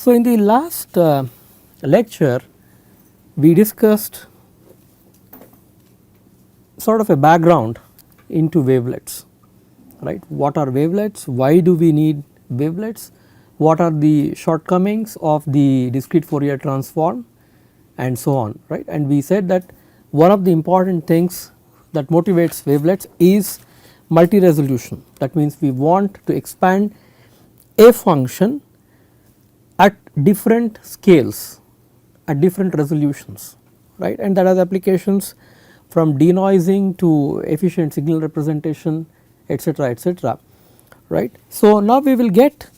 So, in the last lecture we discussed sort of a background into wavelets, right. What are wavelets, why do we need wavelets, what are the shortcomings of the discrete Fourier transform and so on, right. And we said that one of the important things that motivates wavelets is multi-resolution. That means we want to expand a function at different scales, at different resolutions, right, and that has applications from denoising to efficient signal representation, etc., etc., right. So, now we will get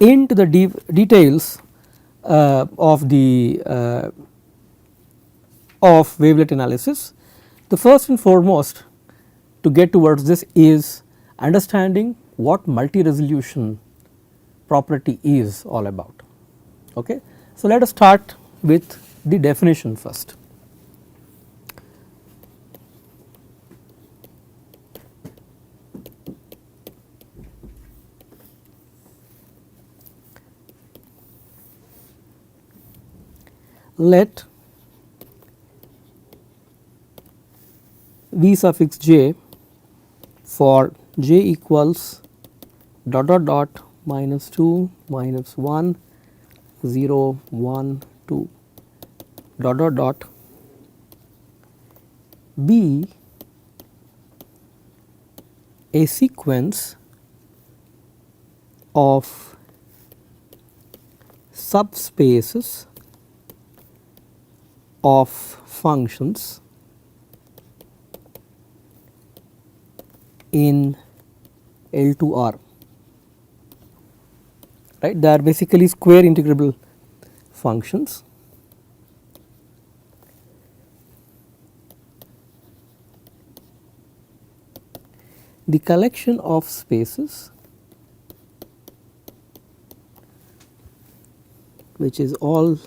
into the details of the of wavelet analysis. The first and foremost to get towards this is understanding what multi-resolution property is all about. Okay. So, let us start with the definition first. Let V suffix j for j equals dot dot dot minus 2 minus 1 0 1 2 dot dot dot be a sequence of subspaces of functions in L to R, right. They are basically square integrable functions. The collection of spaces which is all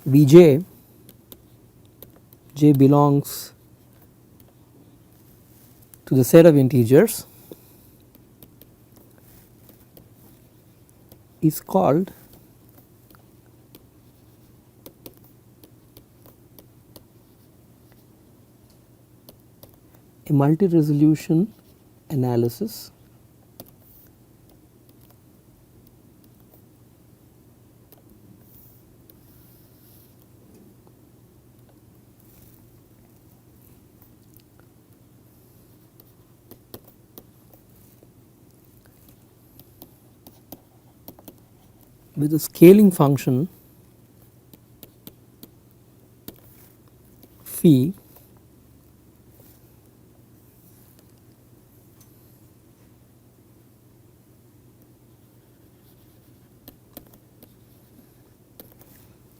Vj, j belongs to the set of integers, is called a multi-resolution analysis with a scaling function phi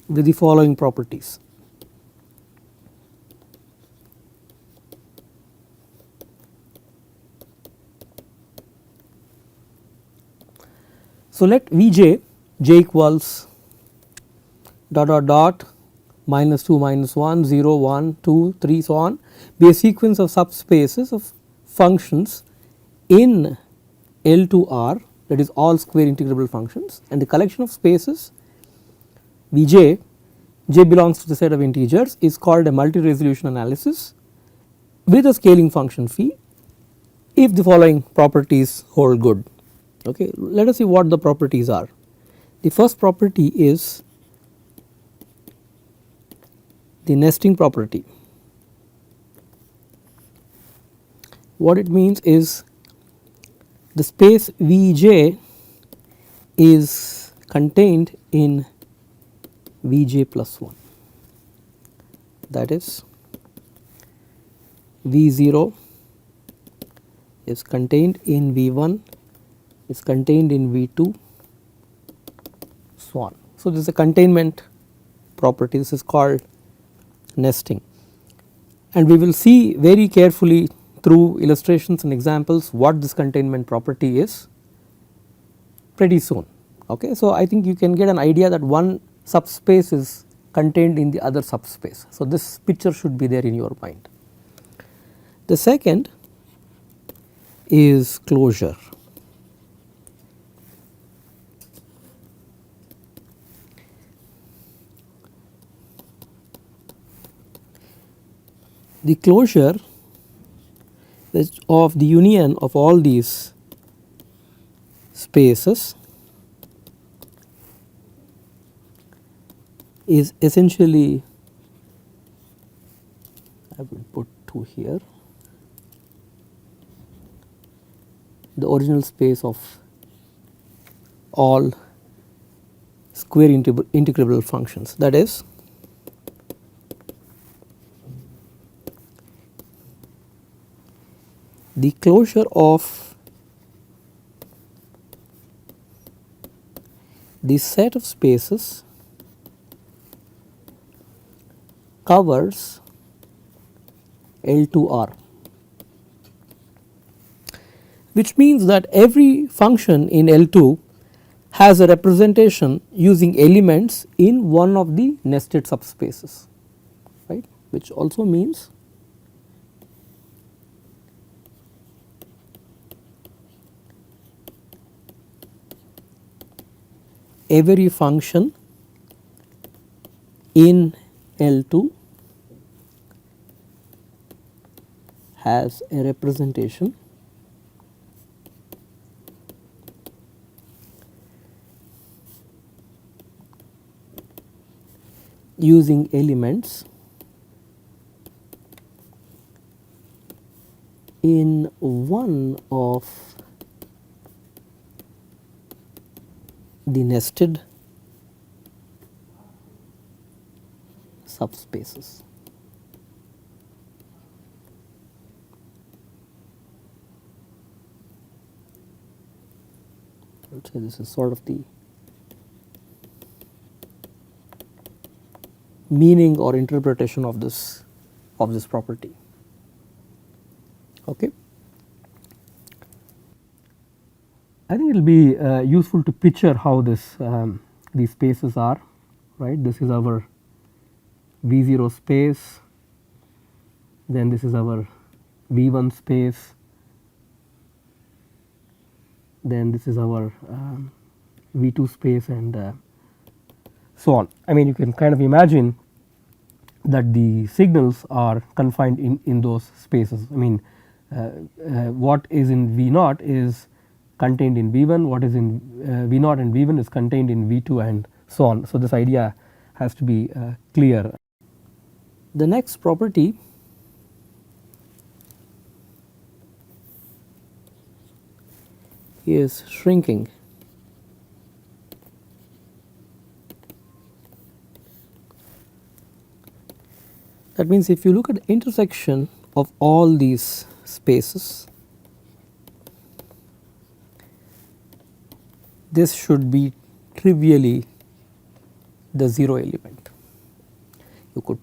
with the following properties. So, let Vj j equals dot dot dot minus 2 minus 1 0 1 2 3 so on be a sequence of subspaces of functions in L to R, that is all square integrable functions, and the collection of spaces Vj, j belongs to the set of integers, is called a multi-resolution analysis with a scaling function phi if the following properties hold good. Okay. Let us see what the properties are. The first property is the nesting property. What it means is the space Vj is contained in Vj plus 1, that is V0 is contained in V1, is contained in V2, so on. So, this is a containment property, this is called nesting, and we will see very carefully through illustrations and examples what this containment property is pretty soon. Okay. So, I think you can get an idea that one subspace is contained in the other subspace. So, this picture should be there in your mind. The second is closure. the closure of the union of all these spaces is essentially, I will put 2 here, the original space of all square integrable functions. That is, the closure of the set of spaces covers L2R, which means that every function in L2 has a representation using elements in one of the nested subspaces, right, which also means every function in L2 has a representation using elements in one of the nested subspaces. I would say this is sort of the meaning or interpretation of this property. Okay. I think it will be useful to picture how these spaces are, right. This is our V0 space, then this is our V1 space, then this is our V2 space, and so on. I mean, you can kind of imagine that the signals are confined in those spaces. I mean, what is in V0 is contained in V1, what is in V0 and V1 is contained in V2, and so on. So, this idea has to be clear. The next property is shrinking. That means, if you look at the intersection of all these spaces, this should be trivially the 0 element. You could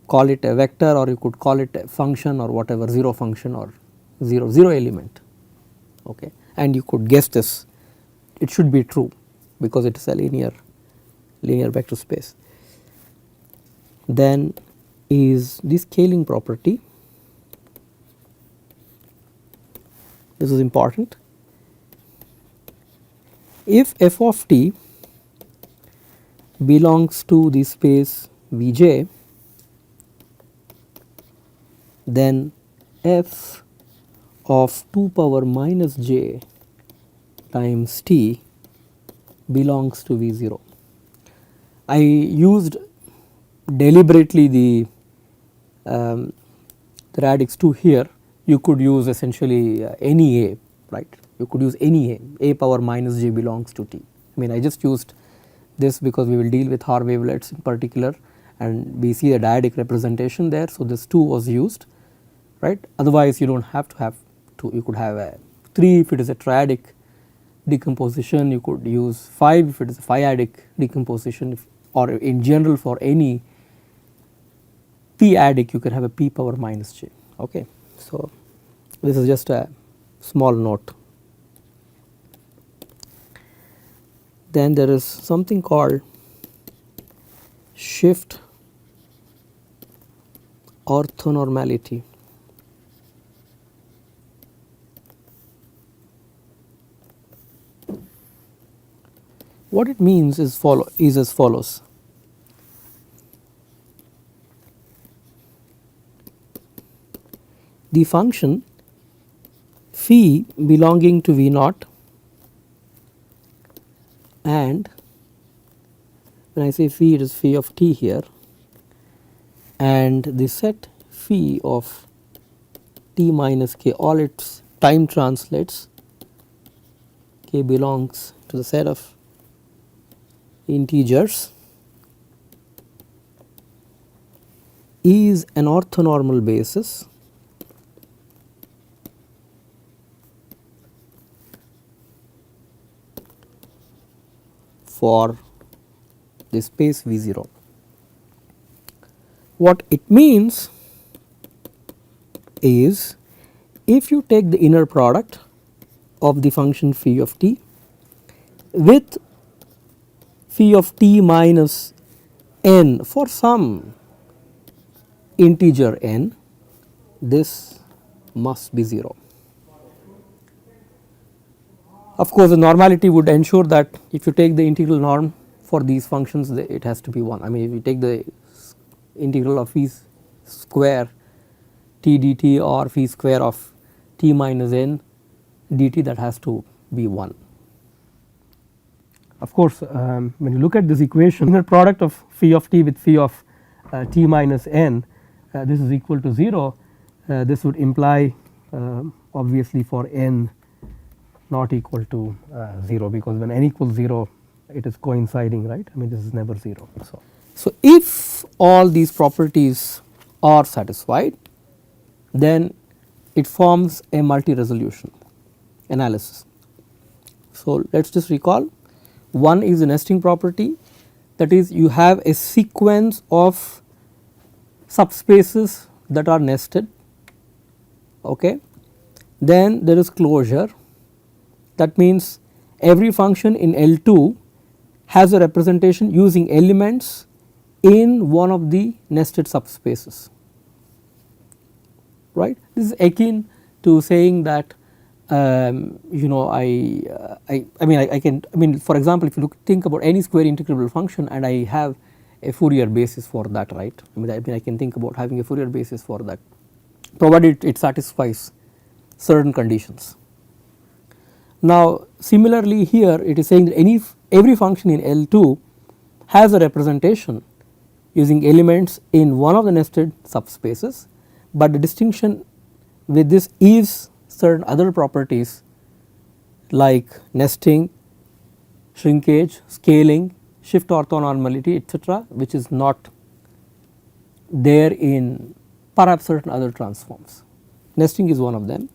call it a vector, or you could call it a function, or whatever, 0 function or 0 element, okay. And you could guess this, it should be true because it is a linear vector space. Then is the scaling property. This is important. If f of t belongs to the space Vj, then f of 2 power minus j times t belongs to V0. I used deliberately the radix 2 here. You could use essentially any a, right. You could use any a power minus j belongs to t. I mean, I just used this because we will deal with Haar wavelets in particular, and we see a dyadic representation there. So, this 2 was used, right. Otherwise, you do not have to have 2, you could have a 3 if it is a triadic decomposition, you could use 5 if it is a phiadic decomposition, or in general for any p-adic you can have a p power minus j, okay. So, this is just a small note. Then there is something called shift orthonormality. What it means is as follows. the function phi belonging to V naught, and when I say phi, it is phi of t here, and the set phi of t minus k, all its time translates, k belongs to the set of integers, is an orthonormal basis for the space V0. What it means is, if you take the inner product of the function phi of t with phi of t minus n for some integer n, this must be 0. Of course, the normality would ensure that if you take the integral norm for these functions, it has to be 1. I mean, if you take the integral of phi square t dt or phi square of t minus n dt, that has to be 1. Of course, when you look at this equation, inner product of phi of t with phi of t minus n, this is equal to 0. This would imply obviously for n not equal to 0, because when n equals 0, it is coinciding, right. I mean, this is never 0. So if all these properties are satisfied, then it forms a multi-resolution analysis. So let us just recall, one is a nesting property, that is, you have a sequence of subspaces that are nested, okay. Then there is closure, that means every function in L2 has a representation using elements in one of the nested subspaces, right. This is akin to saying that you know, I mean for example, if you think about any square integrable function and I have a Fourier basis for that, right. I mean I can think about having a Fourier basis for that, provided it satisfies certain conditions. Now similarly here it is saying that every function in L2 has a representation using elements in one of the nested subspaces, but the distinction with this is certain other properties like nesting, shrinkage, scaling, shift orthonormality, etc., which is not there in perhaps certain other transforms. Nesting is one of them.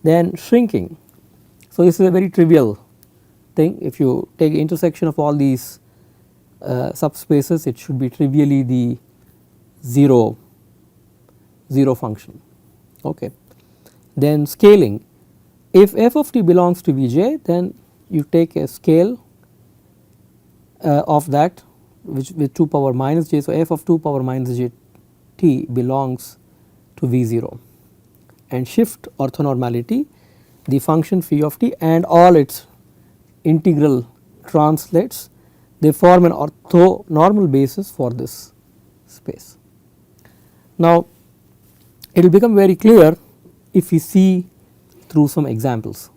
Then shrinking. So this is a very trivial thing. If you take the intersection of all these subspaces, it should be trivially the 0 function, okay. Then scaling, if f of t belongs to Vj, then you take a scale of that which with 2 power minus j. So f of 2 power minus j t belongs to V0, and shift orthonormality, the function phi of t and all its integral translates, they form an orthonormal basis for this space. Now it will become very clear if we see through some examples.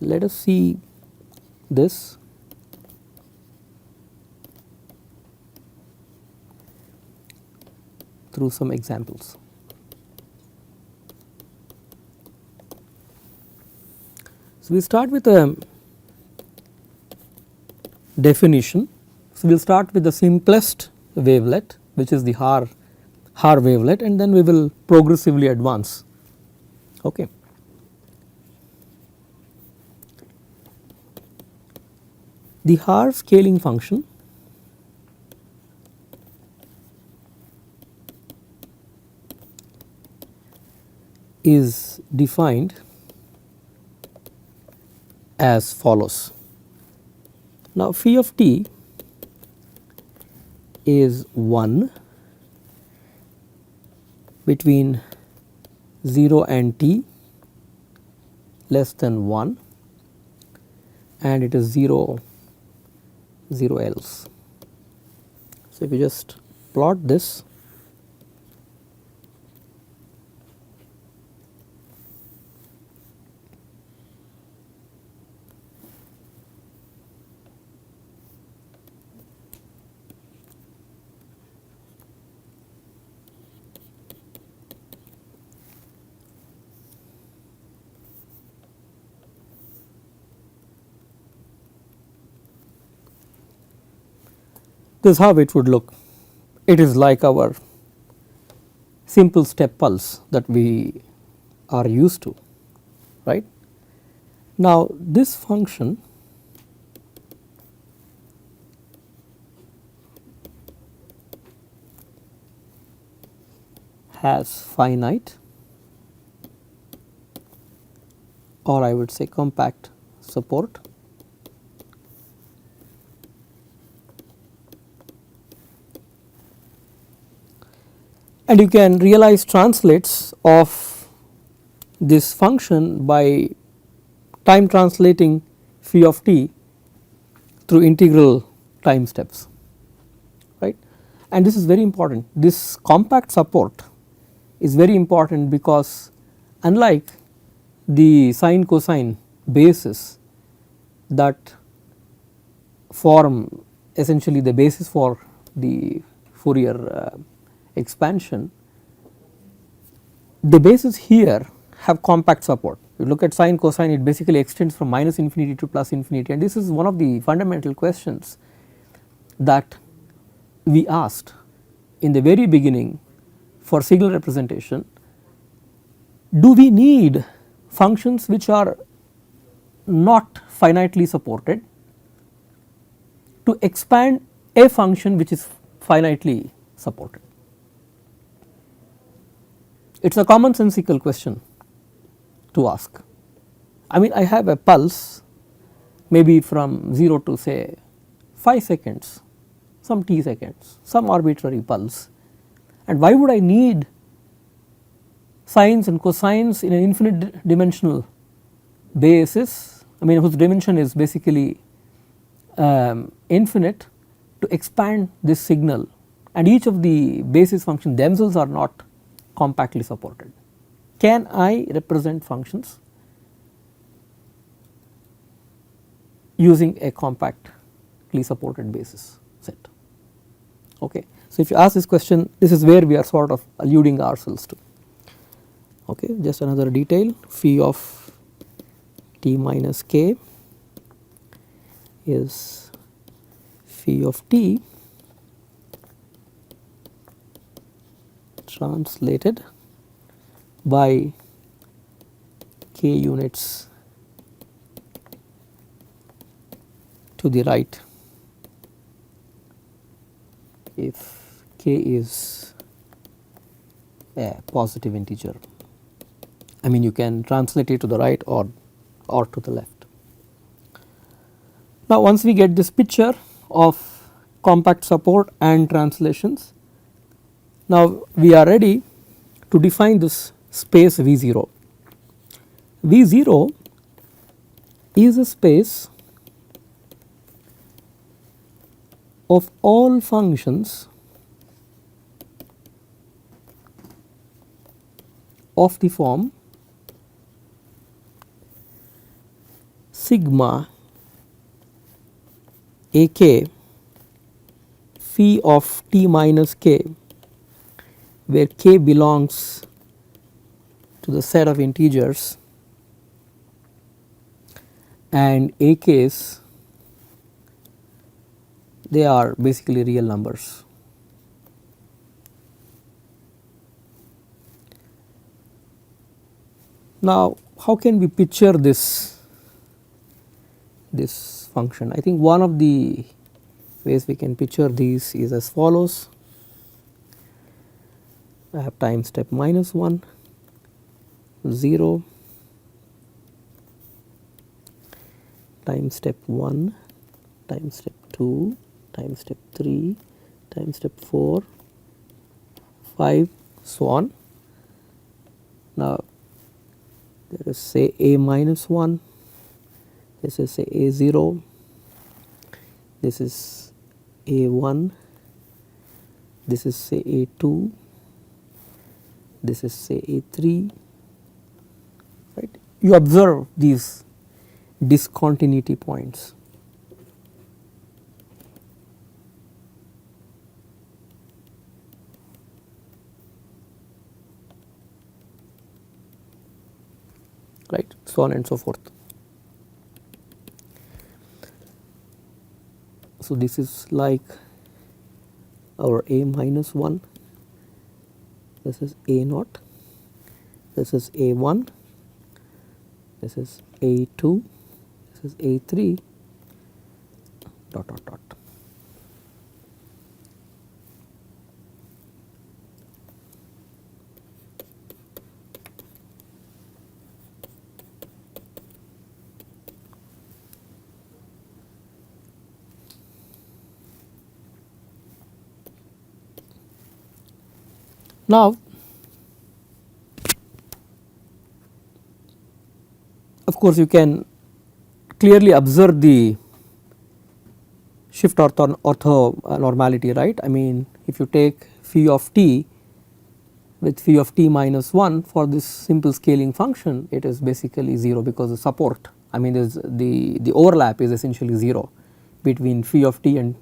Let us see this. Through some examples. So we start with a definition. So we will start with the simplest wavelet, which is the Haar wavelet, and then we will progressively advance, okay. The Haar scaling function is defined as follows. Now phi of t is 1 between 0 and t less than 1, and it is 0 0 else. So, if you just plot this, this is how it would look. It is like our simple step pulse that we are used to, right. Now, this function has finite, or I would say compact support, and you can realize translates of this function by time translating phi of t through integral time steps, right. And this is very important. This compact support is very important because unlike the sine cosine bases that form essentially the basis for the Fourier expansion, the bases here have compact support. You look at sine cosine, it basically extends from minus infinity to plus infinity, and this is one of the fundamental questions that we asked in the very beginning for signal representation. Do we need functions which are not finitely supported to expand a function which is finitely supported? It is a commonsensical question to ask. I mean, I have a pulse maybe from 0 to say 5 seconds, some t seconds, some arbitrary pulse, and why would I need sines and cosines in an infinite dimensional basis, I mean whose dimension is basically infinite, to expand this signal, and each of the basis functions themselves are not compactly supported. Can I represent functions using a compactly supported basis set? Okay. So, if you ask this question, this is where we are sort of alluding ourselves to. Okay. Just another detail, phi of t minus k is phi of t translated by k units to the right if k is a positive integer. I mean, you can translate it to the right or to the left. Now, once we get this picture of compact support and translations, now we are ready to define this space V0. V0 is a space of all functions of the form sigma ak phi of t minus k, where k belongs to the set of integers and ak's they are basically real numbers. Now, how can we picture this function? I think one of the ways we can picture these is as follows. I have time step minus 1, 0, time step 1, time step 2, time step 3, time step 4, 5, so on. Now, there is say a minus 1, this is say a 0, this is A1, this is say A2, this is say A3, right. You observe these discontinuity points. Right, so on and so forth. So this is like our A minus 1, this is A naught, this is A1, this is A2, this is A3, dot dot dot. Now, of course, you can clearly observe the shift orthonormality, right. I mean, if you take phi of t with phi of t minus 1 for this simple scaling function, it is basically 0 because the support, I mean, the overlap is essentially 0 between phi of t and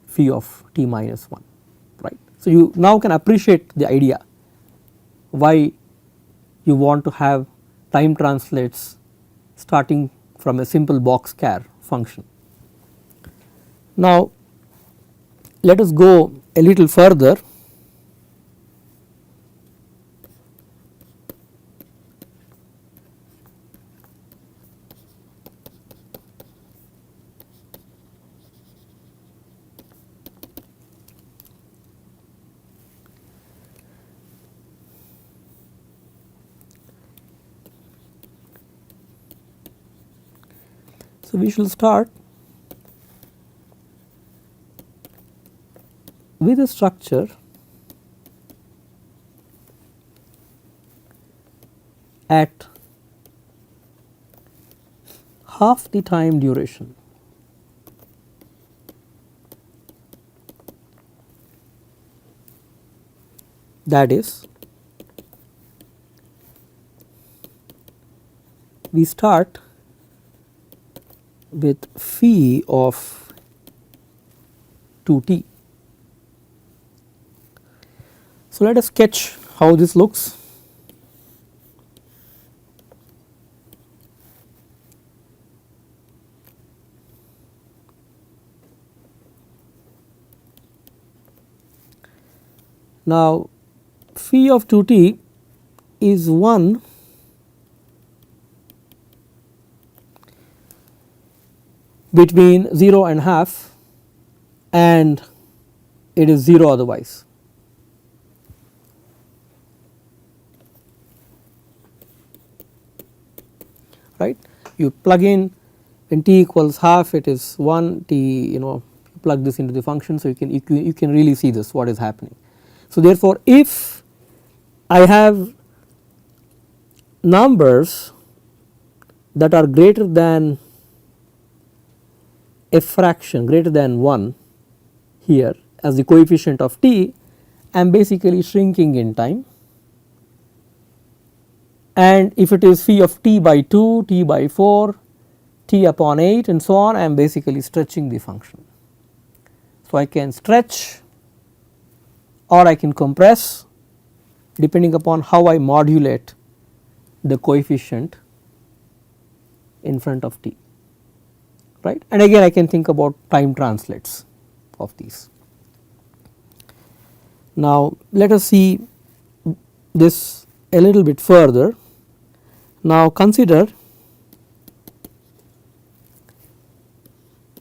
phi of t minus 1, right. So, you now can appreciate the idea why you want to have time translates starting from a simple box care function. Now, let us go a little further. So, we shall start with a structure at half the time duration. That is, we start with phi of 2t. So, let us sketch how this looks. Now, phi of 2t is 1 between 0 and half, and it is 0 otherwise. Right? You plug in when t equals half, it is 1, t, you plug this into the function, so you can really see this what is happening. So, therefore, if I have numbers that are greater than a fraction, greater than 1 here as the coefficient of t, I am basically shrinking in time, and if it is phi of t by 2, t by 4, t upon 8 and so on, I am basically stretching the function. So, I can stretch or I can compress depending upon how I modulate the coefficient in front of t, right. And again I can think about time translates of these. Now, let us see this a little bit further. Now, consider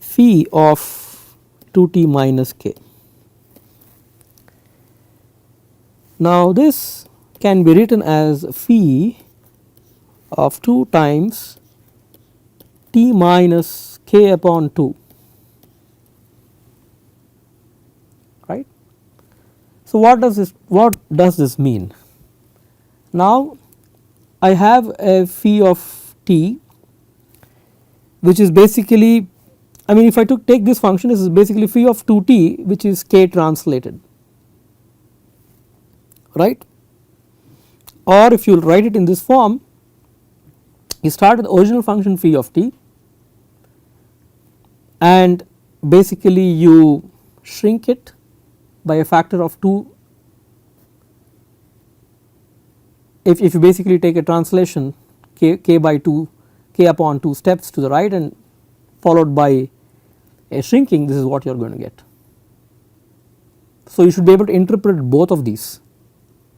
phi of 2t minus k. Now, this can be written as phi of 2 times t minus k upon 2, right. So, what does this mean? Now, I have a phi of t which is basically I mean if I take this function, this is basically phi of 2t which is k translated, right. Or if you write it in this form, you start with the original function phi of t and basically you shrink it by a factor of 2. If you basically take a translation k by 2, k upon 2 steps to the right and followed by a shrinking, this is what you are going to get. So you should be able to interpret both of these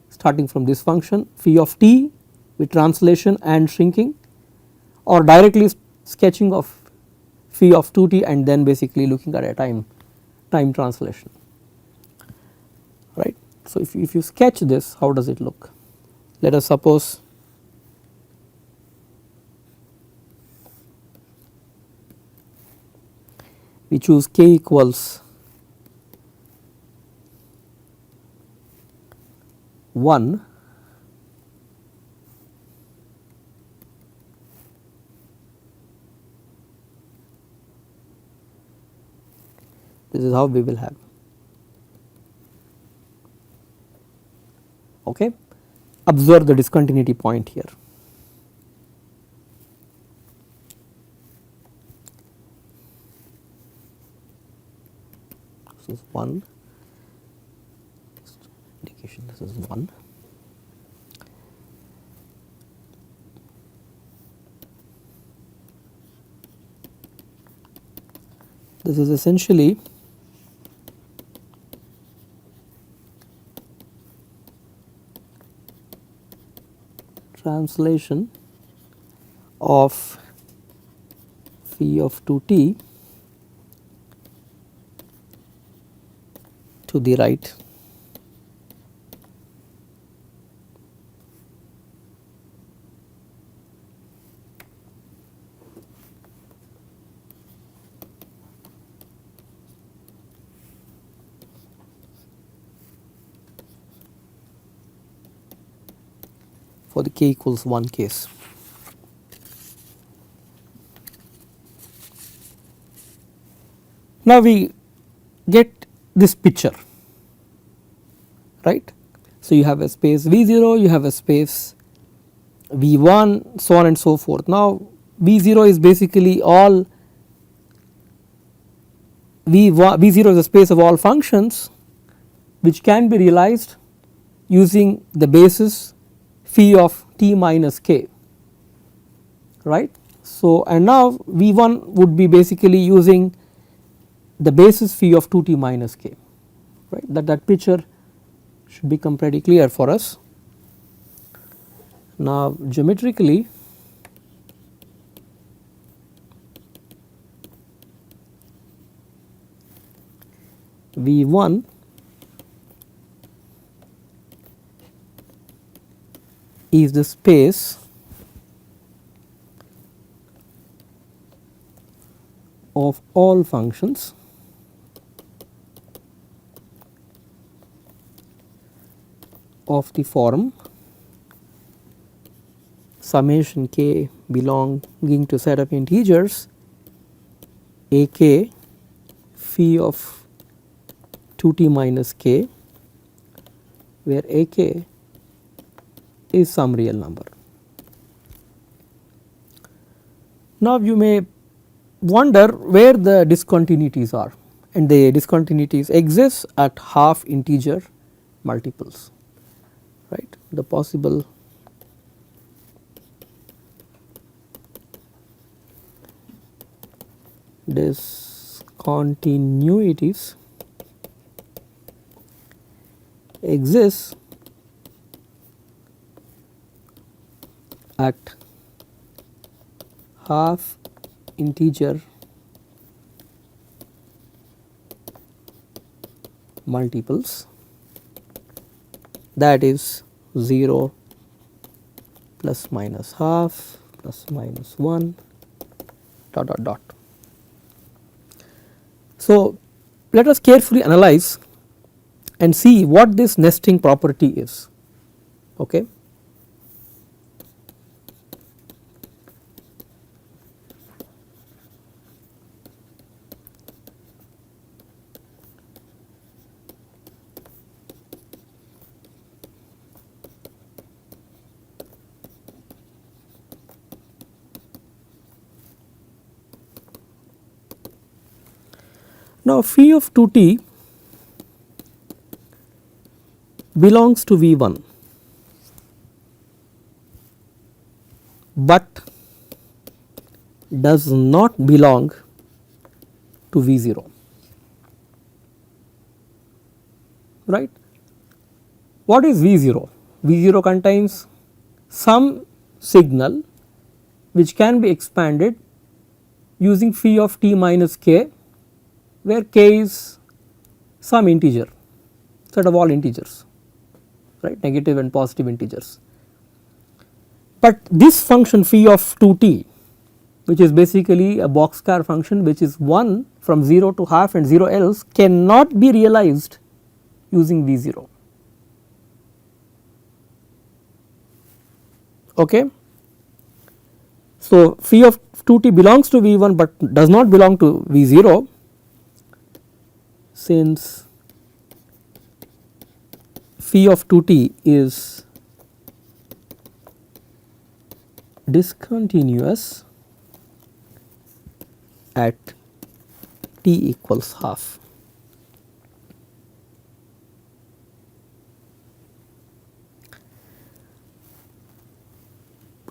starting from this function phi of t with translation and shrinking, or directly sketching of phi of 2t and then basically looking at a time translation, right. So if you sketch this, how does it look? Let us suppose we choose k equals 1 this is how we will have, okay. Observe the discontinuity point here. This is 1, indication this is 1. This is essentially translation of phi of 2t to the right. For the k equals 1 case. Now we get this picture, right. So you have a space V0, you have a space V1, so on and so forth. Now V0 is basically all V0 is a space of all functions which can be realized using the basis phi of t minus k, right. So and now V1 would be basically using the basis phi of 2t minus k, right. That picture should become pretty clear for us. Now geometrically V1 is the space of all functions of the form summation k belonging to set of integers ak phi of 2t minus k, where ak is some real number. Now you may wonder where the discontinuities are, and the discontinuities exist at half integer multiples, right. The possible discontinuities exist at half integer multiples, that is 0 plus minus half plus minus 1 dot dot dot. So let us carefully analyze and see what this nesting property is, okay. Now phi of 2t belongs to V1, but does not belong to V0, right. What is V0? V0 contains some signal which can be expanded using phi of t minus k, where k is some integer, set of all integers, right, negative and positive integers. But this function phi of 2t, which is basically a boxcar function which is 1 from 0 to half and 0 else, cannot be realized using V0. Okay. So, phi of 2t belongs to V1 but does not belong to V0, since phi of 2t is discontinuous at t equals half.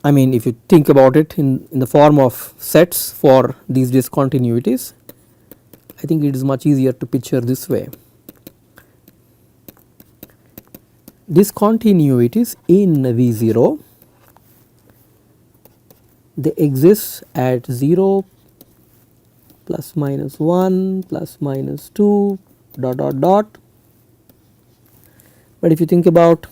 I mean, if you think about it in the form of sets for these discontinuities, I think it is much easier to picture this way. Discontinuities in V0, they exist at 0 plus minus 1 plus minus 2 dot dot dot. But if you think about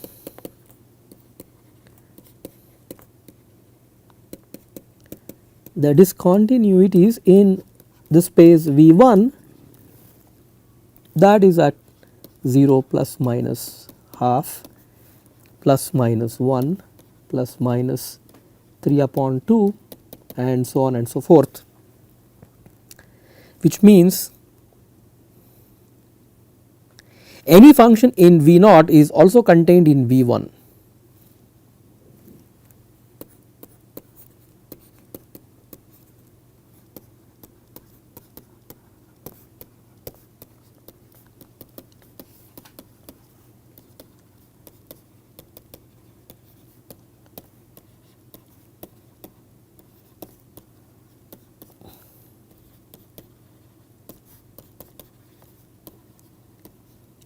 the discontinuities in the space V1, that is at 0 plus minus half plus minus 1 plus minus 3 upon 2 and so on and so forth, which means any function in V0 is also contained in V1.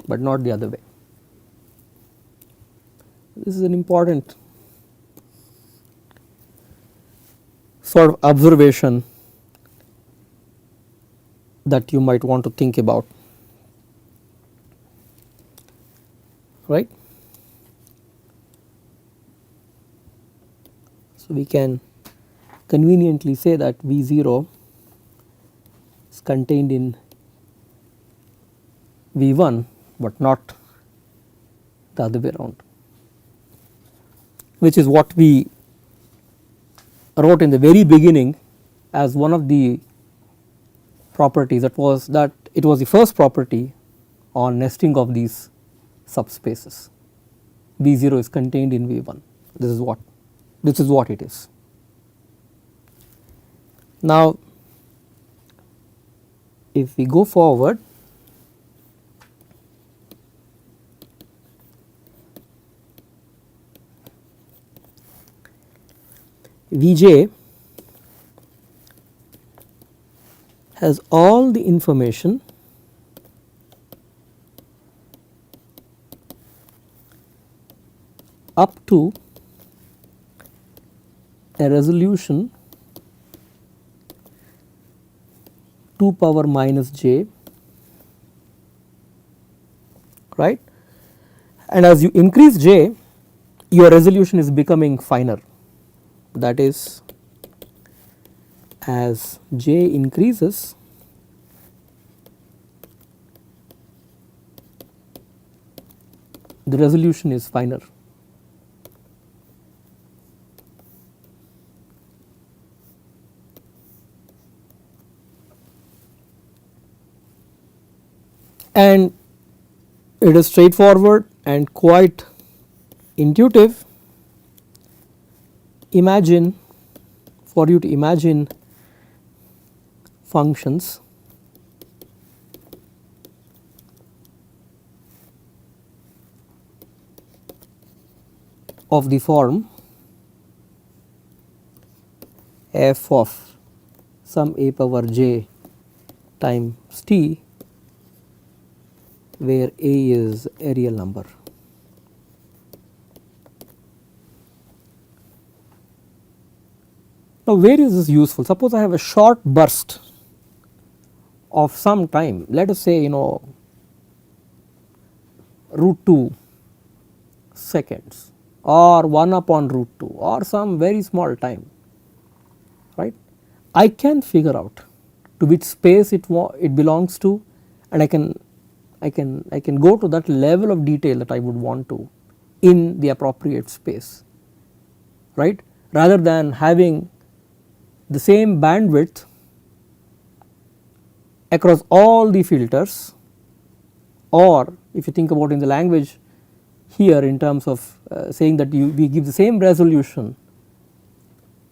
But not the other way. This is an important sort of observation that you might want to think about, right. So, we can conveniently say that V0 is contained in V1, but not the other way around, which is what we wrote in the very beginning as one of the properties, that it was the first property on nesting of these subspaces. V0 is contained in V1. This is what it is. Now, if we go forward, Vj has all the information up to a resolution 2 power minus j, right, and as you increase j, your resolution is becoming finer. That is, as j increases, the resolution is finer. And it is straightforward and quite intuitive. Imagine, for you to imagine functions of the form f of some a power j times t, where a is a real number. Now, where is this useful? Suppose I have a short burst of some time, let us say root 2 seconds or 1 upon root 2 or some very small time, right. I can figure out to which space it belongs to, and I can go to that level of detail that I would want to in the appropriate space, right, rather than having the same bandwidth across all the filters, or if you think about in the language here in terms of saying that we give the same resolution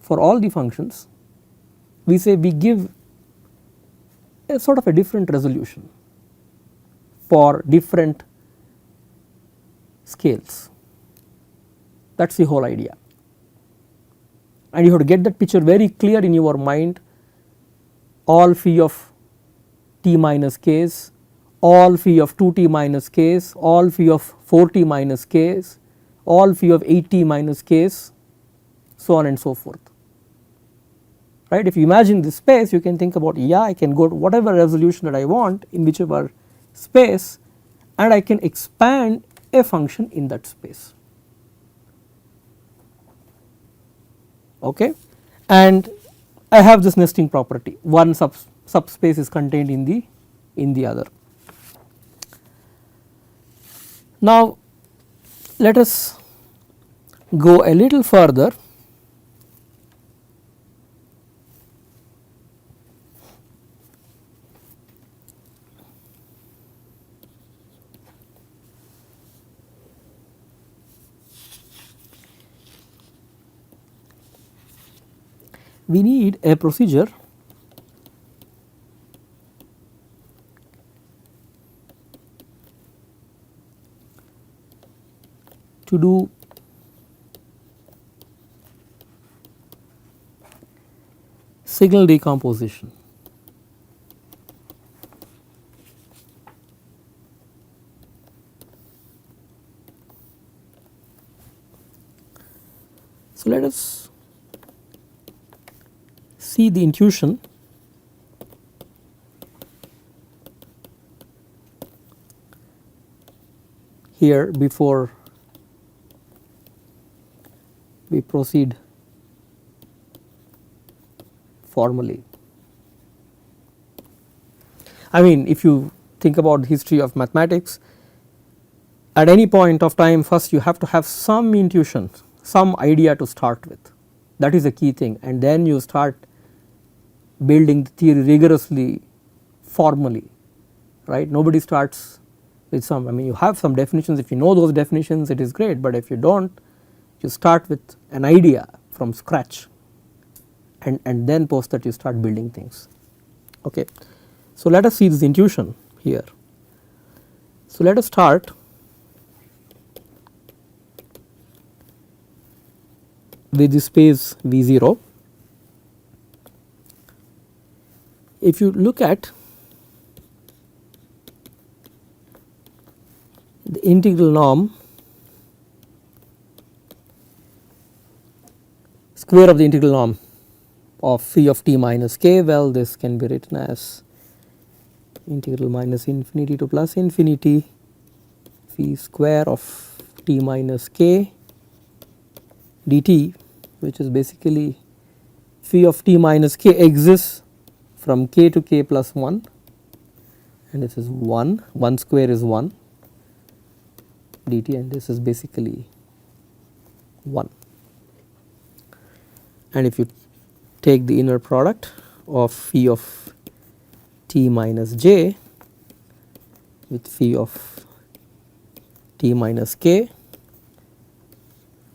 for all the functions, we say we give a sort of a different resolution for different scales. That is the whole idea, and you have to get that picture very clear in your mind. All phi of t minus k's, all phi of 2t minus k's, all phi of 4t minus k's, all phi of 8t minus k's, so on and so forth, right. If you imagine this space, you can think about, yeah, I can go to whatever resolution that I want in whichever space, and I can expand a function in that space, okay. And I have this nesting property, one subspace is contained in the other. Now, let us go a little further. We need a procedure to do signal decomposition. So, let us see the intuition here before we proceed formally. I mean, if you think about the history of mathematics, at any point of time, first you have to have some intuition, some idea to start with. That is a key thing, and then you start building the theory rigorously, formally, right. Nobody starts with some, I mean, you have some definitions. If you know those definitions, it is great, but if you do not, you start with an idea from scratch, and then post that you start building things, okay. So, let us see this intuition here. So, let us start with the space V0. If you look at the integral norm, square of the integral norm of phi of t minus k, well, this can be written as integral minus infinity to plus infinity phi square of t minus k dt, which is basically phi of t minus k exists from k to k plus 1, and this is 1 square is 1 dt, and this is basically 1. And if you take the inner product of phi of t minus j with phi of t minus k,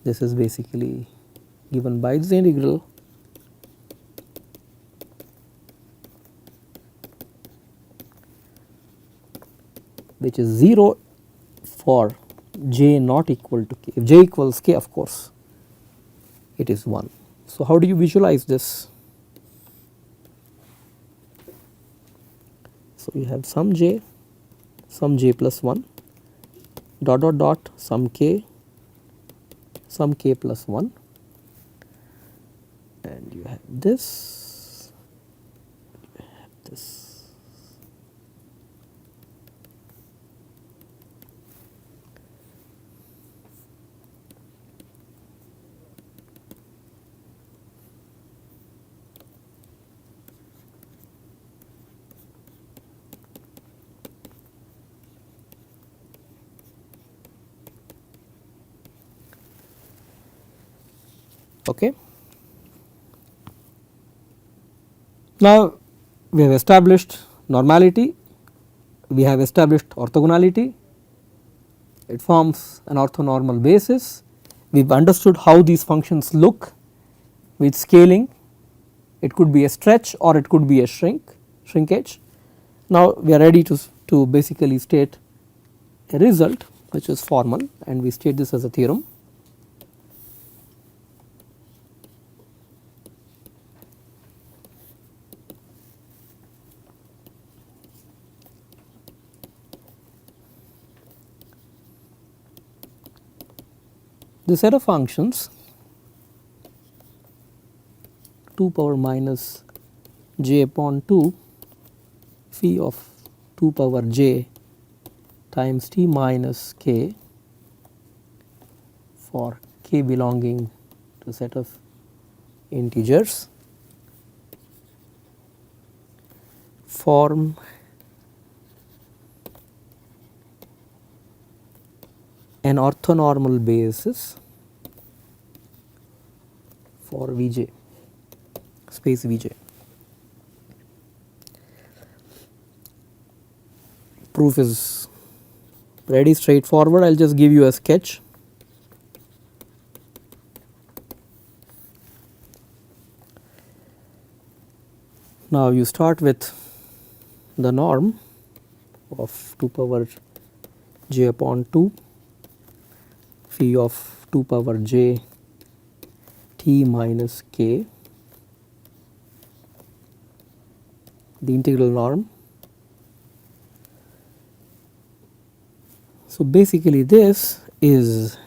this is basically given by this integral which is 0 for j not equal to k. If j equals k, of course it is 1. So, how do you visualize this? So, you have some j plus 1 dot dot dot some k plus 1, and you have this, this. Okay. Now, we have established normality, we have established orthogonality, it forms an orthonormal basis. We have understood how these functions look with scaling. It could be a stretch or it could be a shrinkage. Now, we are ready to basically state a result which is formal, and we state this as a theorem. The set of functions 2 power minus j upon 2 phi of 2 power j times t minus k for k belonging to set of integers form an orthonormal basis for Vj, space Vj. Proof is pretty straightforward. I will just give you a sketch. Now, you start with the norm of 2 power j upon 2 phi of 2 power j t minus k, the integral norm. So, basically this is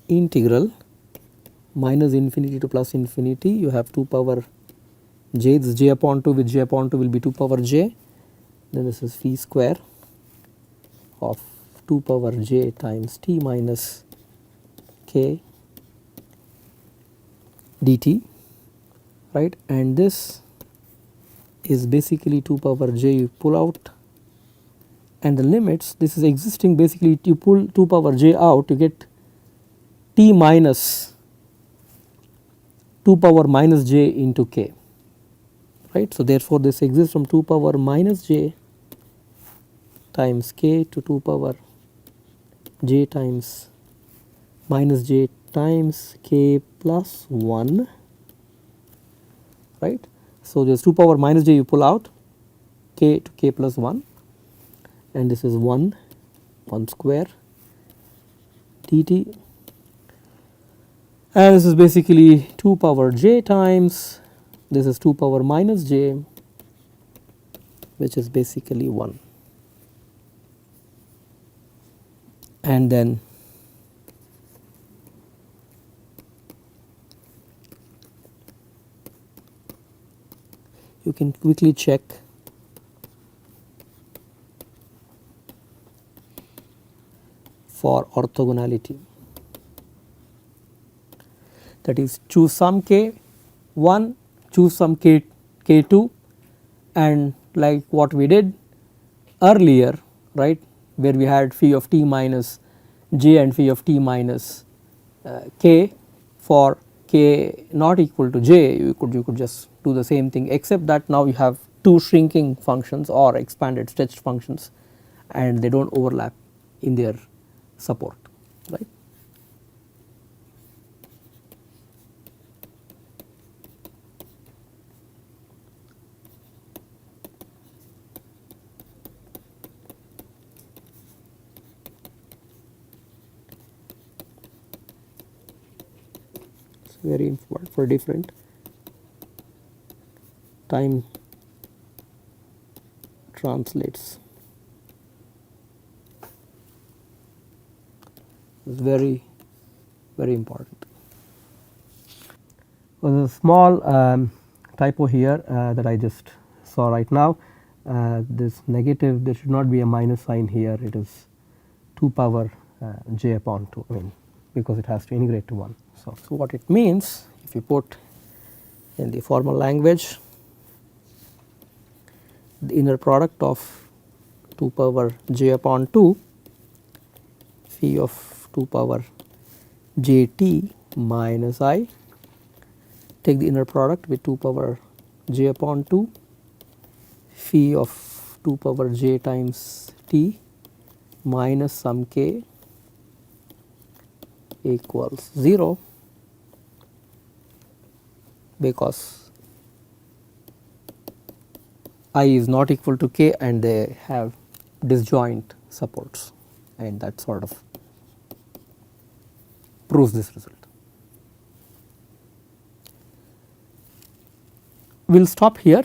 integral minus infinity to plus infinity. You have 2 power j, this j upon 2 with j upon 2 will be 2 power j, then this is phi square of 2 power j times t minus k dt, right, and this is basically 2 power j, you pull out, and the limits, this is existing, basically you pull 2 power j out, you get t minus 2 power minus j into k, right. So, therefore, this exists from 2 power minus j times k to 2 power j times minus j times k plus 1, right. So, this 2 power minus j you pull out, k to k plus 1, and this is 1 square dt, and this is basically 2 power j times, this is 2 power minus j, which is basically 1, and then you can quickly check for orthogonality, that is choose some k1, choose some k2, and like what we did earlier, right, where we had phi of t minus j and phi of t minus k, for k not equal to j, you could just do the same thing, except that now you have two shrinking functions or expanded stretched functions, and they do not overlap in their support, right. very important for different time translates. It's very important. Well, a small typo here that I just saw right now. This negative, there should not be a minus sign here. It is 2 power j upon 2. I mean, because it has to integrate to 1. So what it means, if you put in the formal language, the inner product of 2 power j upon 2 phi of 2 power j t minus I, take the inner product with 2 power j upon 2 phi of 2 power j times t minus some k equals 0, because I is not equal to k and they have disjoint supports, and that sort of proves this result. We will stop here.